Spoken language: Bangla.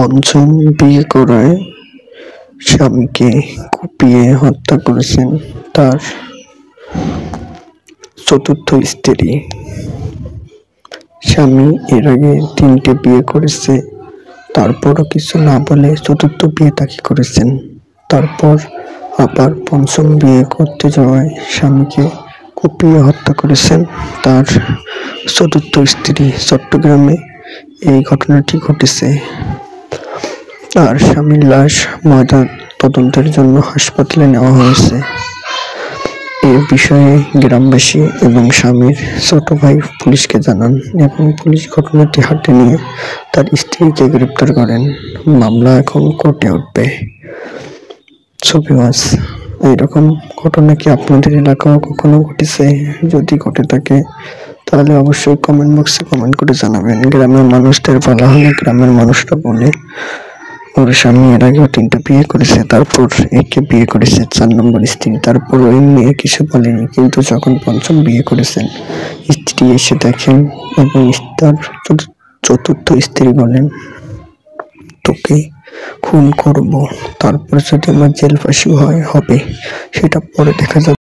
পঞ্চম বিয়ে করায় স্বামীকে কুপিয়ে হত্যা করেছেন তার চতুর্থ স্ত্রী। স্বামী এর আগে 3টে বিয়ে করেছে, তারপরও কিছু না বলে চতুর্থ বিয়ে তাকে করেছেন। তারপর আবার পঞ্চম বিয়ে করতে যাওয়ায় স্বামীকে কুপিয়ে হত্যা করেছেন তার চতুর্থ স্ত্রী। চট্টগ্রামে এই ঘটনাটি ঘটেছে। আর স্বামীর লাশ ময়না তদন্তের জন্য হাসপাতালে নেওয়া হয়েছে। এ বিষয়ে গ্রামবাসী এবং স্বামীর ছোট ভাই পুলিশকে জানান এবং পুলিশ ঘটনাটি হাতে নিয়ে তার স্ত্রীকে গ্রেপ্তার করেন। মামলা এখন কোর্টে উঠবে। ভিউয়ার্স, এইরকম ঘটনা কি আপনাদের এলাকাও কখনো ঘটেছে? যদি ঘটে থাকে তাহলে অবশ্যই কমেন্ট বক্সে কমেন্ট করে জানাবেন। গ্রামের মানুষদের বলা হলে গ্রামের মানুষরা বলে ওর স্বামী এর আগেও 3টা বিয়ে করেছে, তারপর একে বিয়ে করেছে 4 নম্বর স্ত্রী, তারপর ওই মেয়ে কিছু বলেনি। কিন্তু যখন পঞ্চম বিয়ে করেছেন স্ত্রী এসে দেখেন এবং তার চতুর্থ স্ত্রী বলেন তোকে খুন করব, তারপর যদি আমার জেল ফাঁসি হবে সেটা পরে দেখা যাবে।